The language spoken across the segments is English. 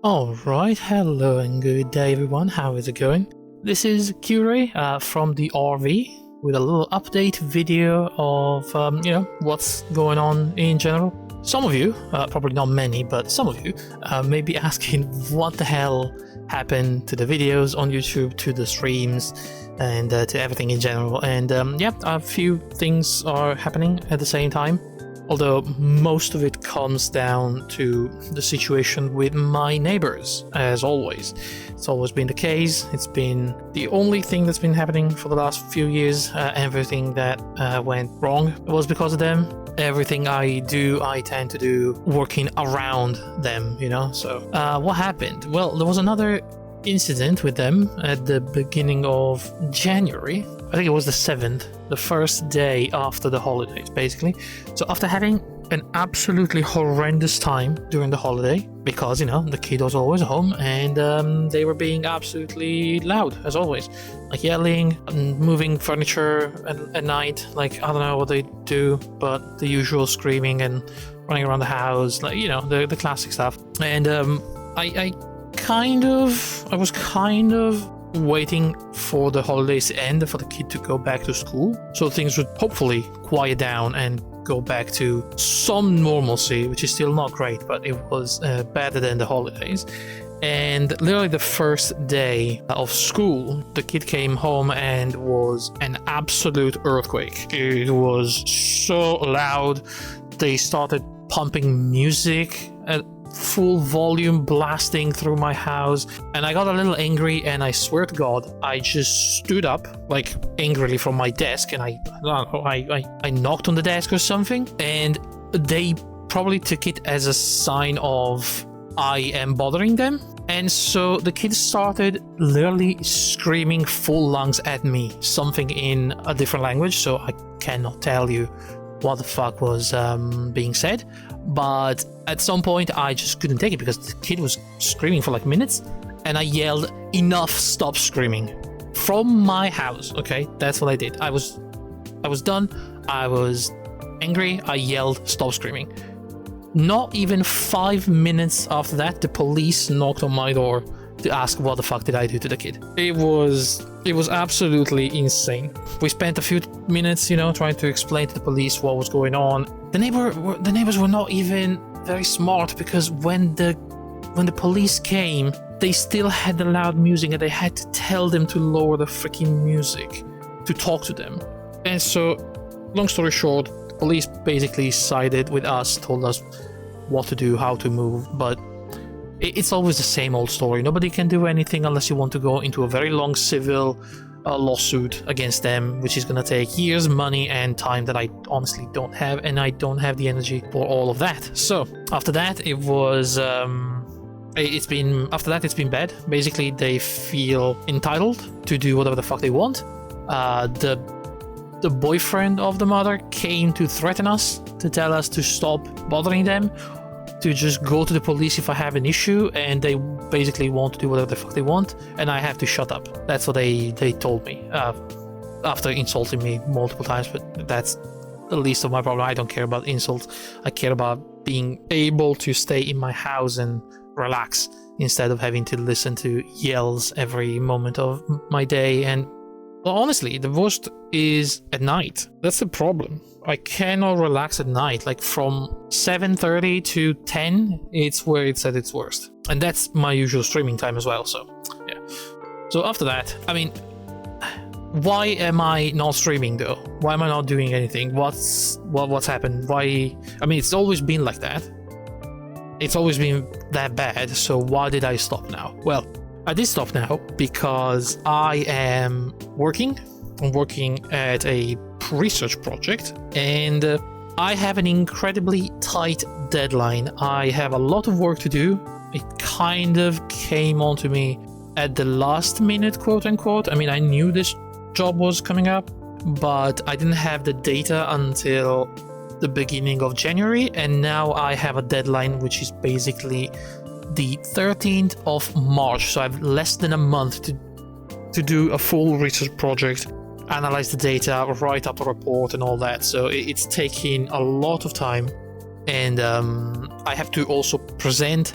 Alright, hello and good day everyone, how is it going? This is Kyuurei from the RV with a little update video of, what's going on in general. Some of you, probably not many, but some of you may be asking what the hell happened to the videos on YouTube, to the streams, and to everything in general. And a few things are happening at the same time. Although most of it comes down to the situation with my neighbors, as always. It's always been the case. It's been the only thing that's been happening for the last few years. Everything that went wrong was because of them. Everything I do, I tend to do working around them, So what happened? Well, there was another incident with them at the beginning of January. I think it was the 7th, the first day after the holidays, basically. So after having an absolutely horrendous time during the holiday, because, the kid was always home, and they were being absolutely loud, as always. Like yelling and moving furniture at night, like, I don't know what they do, but the usual screaming and running around the house, like, the classic stuff. And I was kind of waiting for the holidays to end for the kid to go back to school, so things would hopefully quiet down and go back to some normalcy, which is still not great, but it was better than the holidays. And literally the first day of school, the kid came home and was an absolute earthquake. It was so loud. They started pumping music at full volume, blasting through my house, and I got a little angry, and I swear to God, I just stood up, like, angrily from my desk, and I knocked on the desk or something, and they probably took it as a sign of I am bothering them. And so the kids started literally screaming full lungs at me, something in a different language, so I cannot tell you what the fuck was being said. But at some point I just couldn't take it because the kid was screaming for like minutes, and I yelled, "Enough, stop screaming," from my house. Okay, that's what I did. I was done. I was angry. I yelled, "Stop screaming." Not even 5 minutes after that, the police knocked on my door to ask what the fuck did I do to the kid. It was absolutely insane. We spent a few minutes, trying to explain to the police what was going on. The neighbors were not even very smart, because when the police came, they still had the loud music, and they had to tell them to lower the freaking music to talk to them. And so, long story short, the police basically sided with us, told us what to do, how to move, but it's always the same old story. Nobody can do anything unless you want to go into a very long civil lawsuit against them, which is going to take years, money, and time that I honestly don't have, and I don't have the energy for all of that. So after that, it's been bad. Basically, they feel entitled to do whatever the fuck they want. The boyfriend of the mother came to threaten us, to tell us to stop bothering them, to just go to the police if I have an issue, and they basically want to do whatever the fuck they want, and I have to shut up. That's what they told me, after insulting me multiple times, but that's the least of my problem. I don't care about insults. I care about being able to stay in my house and relax, instead of having to listen to yells every moment of my day. And well, honestly, the worst is at night. That's the problem. I cannot relax at night. Like from 7:30 to 10, it's where it's at its worst. And that's my usual streaming time as well, so yeah. So after that, I mean, why am I not streaming though? Why am I not doing anything? What's happened? Why? I mean, it's always been like that. It's always been that bad, so why did I stop now? Well, I did stop now because I am working. I'm working at a research project, and I have an incredibly tight deadline. I have a lot of work to do. It kind of came onto me at the last minute, quote unquote. I mean, I knew this job was coming up, but I didn't have the data until the beginning of January, and now I have a deadline which is basically the 13th of March, so I have less than a month to do a full research project, analyze the data, write up a report and all that. So it's taking a lot of time, and I have to also present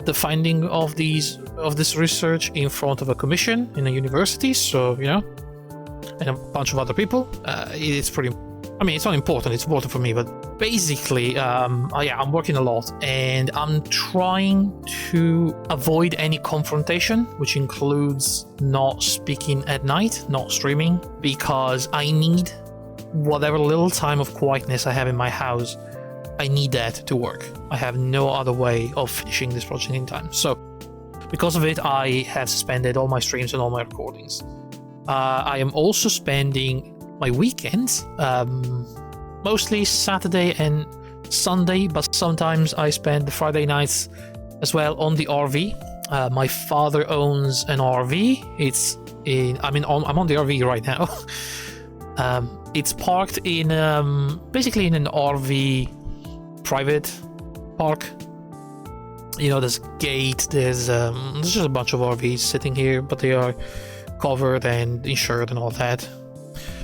the finding of this research in front of a commission in a university, so and a bunch of other people. It's pretty, I mean, it's not important, it's important for me, but basically, I'm working a lot, and I'm trying to avoid any confrontation, which includes not speaking at night, not streaming, because I need whatever little time of quietness I have in my house. I need that to work. I have no other way of finishing this project in time. So, because of it, I have suspended all my streams and all my recordings. I am also spending my weekends, mostly Saturday and Sunday, but sometimes I spend the Friday nights as well on the RV. My father owns an RV. I'm on the RV right now. It's parked in basically in an RV private park. There's a gate, there's just a bunch of RVs sitting here, but they are covered and insured and all that.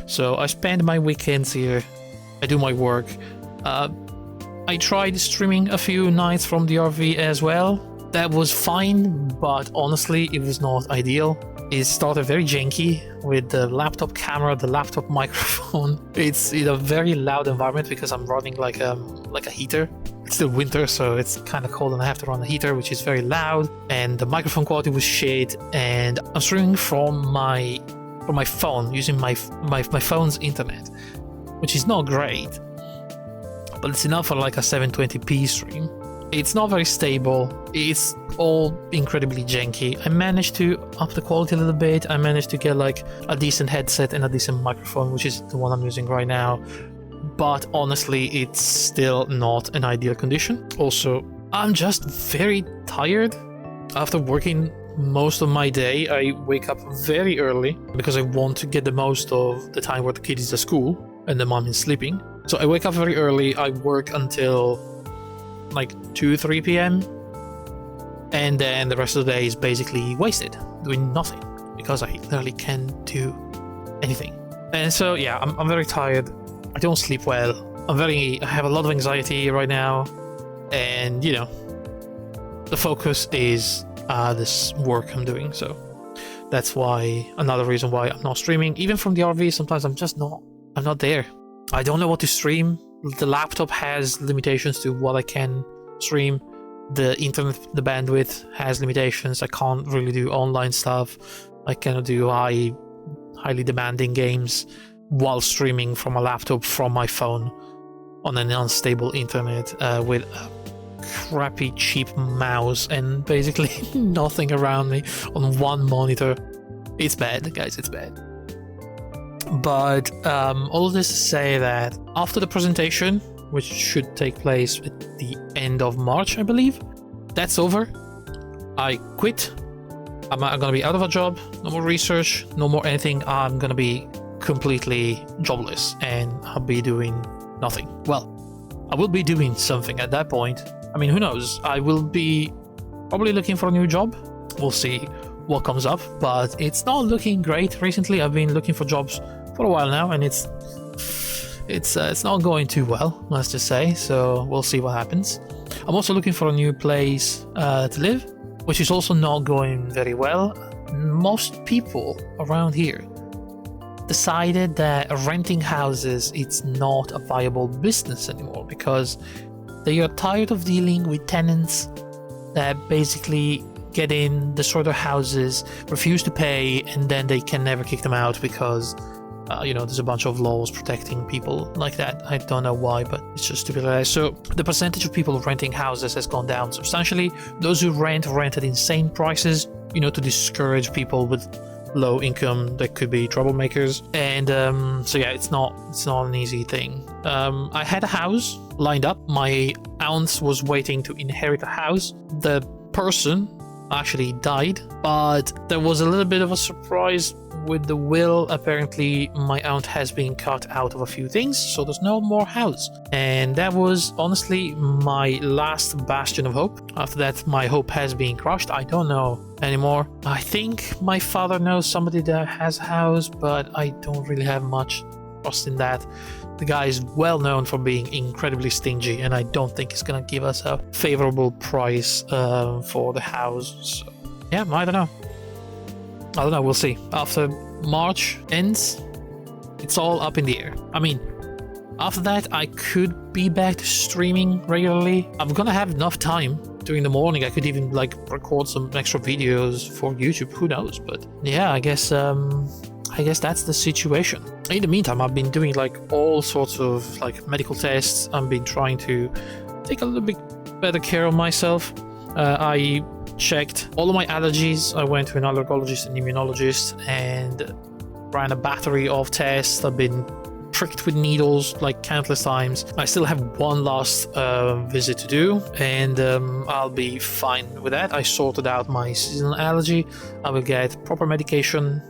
So I spend my weekends here, I do my work. I tried streaming a few nights from the RV as well. That was fine, but honestly it was not ideal. It started very janky with the laptop camera, the laptop microphone. It's in a very loud environment because I'm running like a heater. It's still winter, so it's kind of cold and I have to run a heater, which is very loud. And the microphone quality was shit. And I'm streaming from my phone, using my phone's internet, which is not great, but it's enough for like a 720p stream. It's not very stable. It's all incredibly janky. I managed to up the quality a little bit. I managed to get like a decent headset and a decent microphone, which is the one I'm using right now. But honestly, it's still not an ideal condition. Also, I'm just very tired. After working most of my day, I wake up very early because I want to get the most of the time where the kid is at school and the mom is sleeping. So I wake up very early. I work until like 2-3 p.m. and then the rest of the day is basically wasted doing nothing because I literally can't do anything. And so yeah, I'm very tired. I don't sleep well. I have a lot of anxiety right now, and the focus is this work I'm doing. So that's why, another reason why I'm not streaming. Even from the RV, sometimes I'm not there. I don't know what to stream. The laptop has limitations to what I can stream. The internet, the bandwidth has limitations. I can't really do online stuff. I cannot do highly demanding games while streaming from a laptop from my phone on an unstable internet with a crappy cheap mouse and basically nothing around me on one monitor. It's bad, guys, it's bad. But all of this to say that after the presentation, which should take place at the end of March, I believe, that's over. I quit. I'm gonna be out of a job, no more research, no more anything. I'm gonna be completely jobless and I'll be doing nothing. Well, I will be doing something at that point. I mean, who knows? I will be probably looking for a new job. We'll see what comes up, but it's not looking great recently. I've been looking for jobs for a while now, and it's not going too well, let's just say. So we'll see what happens. I'm also looking for a new place to live, which is also not going very well. Most people around here decided that renting houses it's not a viable business anymore because they are tired of dealing with tenants that basically get in, destroy their houses, refuse to pay, and then they can never kick them out because there's a bunch of laws protecting people like that. I don't know why, but it's just stupid. So the percentage of people renting houses has gone down substantially. Those who rent at insane prices, to discourage people with low income that could be troublemakers. And so yeah, it's not an easy thing. I had a house lined up. My aunt was waiting to inherit a house. The person actually died, but there was a little bit of a surprise with the will. Apparently my aunt has been cut out of a few things, so there's no more house, and that was honestly my last bastion of hope. After that, my hope has been crushed. I don't know anymore. I think my father knows somebody that has a house, but I don't really have much trust in that. The guy is well known for being incredibly stingy, and I don't think he's gonna give us a favorable price for the house. So, yeah, I don't know, we'll see. After March ends, it's all up in the air. I mean, after that, I could be back to streaming regularly. I'm gonna have enough time during the morning. I could even like record some extra videos for YouTube, who knows. But yeah, I guess that's the situation. In the meantime, I've been doing like all sorts of like medical tests. I've been trying to take a little bit better care of myself. I checked all of my allergies. I went to an allergologist and immunologist and ran a battery of tests. I've been pricked with needles like countless times. I still have one last visit to do, and I'll be fine with that. I sorted out my seasonal allergy. I will get proper medication,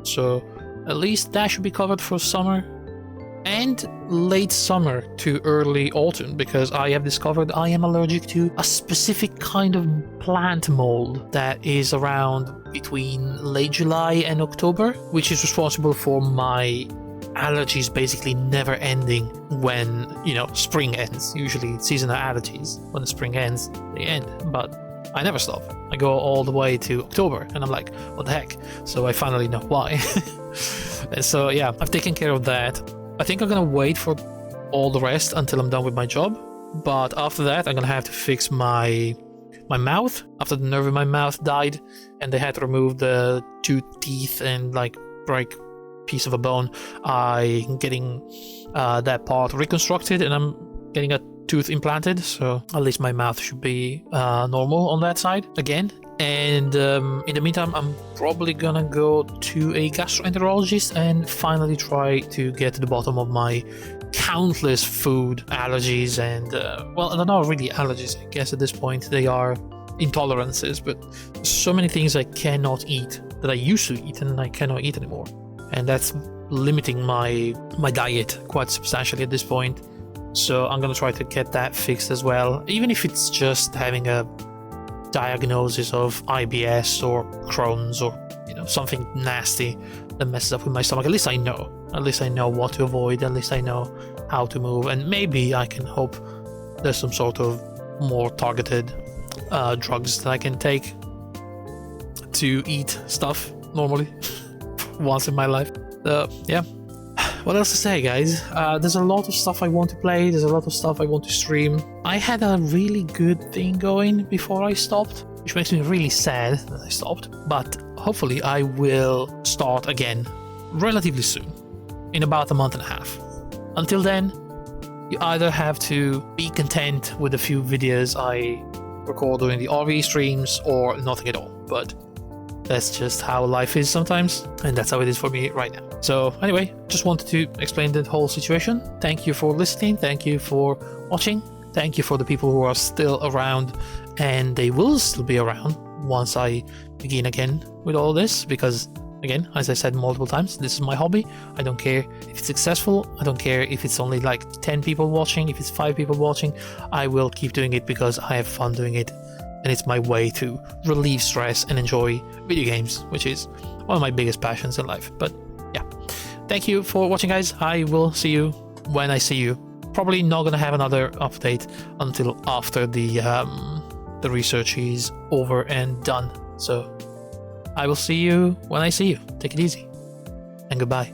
so at least that should be covered for summer and late summer to early autumn, because I have discovered I am allergic to a specific kind of plant mold that is around between late July and October, which is responsible for my allergies basically never ending when, spring ends. Usually it's seasonal allergies. When the spring ends, they end, but I never stop. I go all the way to October, and I'm like, what the heck? So I finally know why. And so yeah, I've taken care of that. I think I'm gonna wait for all the rest until I'm done with my job, but after that I'm gonna have to fix my mouth. After the nerve in my mouth died and they had to remove the 2 teeth and like break piece of a bone, I'm getting that part reconstructed, and I'm getting a tooth implanted, so at least my mouth should be normal on that side again. And in the meantime, I'm probably gonna go to a gastroenterologist and finally try to get to the bottom of my countless food allergies and well, they're not really allergies, I guess at this point they are intolerances, but so many things I cannot eat that I used to eat and I cannot eat anymore, and that's limiting my diet quite substantially at this point. So I'm gonna try to get that fixed as well, even if it's just having a diagnosis of IBS or Crohn's or something nasty that messes up with my stomach. At least I know what to avoid. At least I know how to move, and maybe I can hope there's some sort of more targeted drugs that I can take to eat stuff normally once in my life. Yeah. What else to say, guys? There's a lot of stuff I want to play. There's a lot of stuff I want to stream. I had a really good thing going before I stopped, which makes me really sad that I stopped. But hopefully I will start again relatively soon, in about a month and a half. Until then, you either have to be content with the few videos I record during the RV streams or nothing at all. But that's just how life is sometimes, and that's how it is for me right now. So anyway, just wanted to explain the whole situation. Thank you for listening, thank you for watching, thank you for the people who are still around, and they will still be around once I begin again with all this, because again, as I said multiple times, this is my hobby. I don't care if it's successful, I don't care if it's only like 10 people watching, if it's 5 people watching, I will keep doing it because I have fun doing it. And it's my way to relieve stress and enjoy video games, which is one of my biggest passions in life. But yeah, thank you for watching, guys. I will see you when I see you. Probably not gonna have another update until after the research is over and done. So I will see you when I see you. Take it easy and goodbye.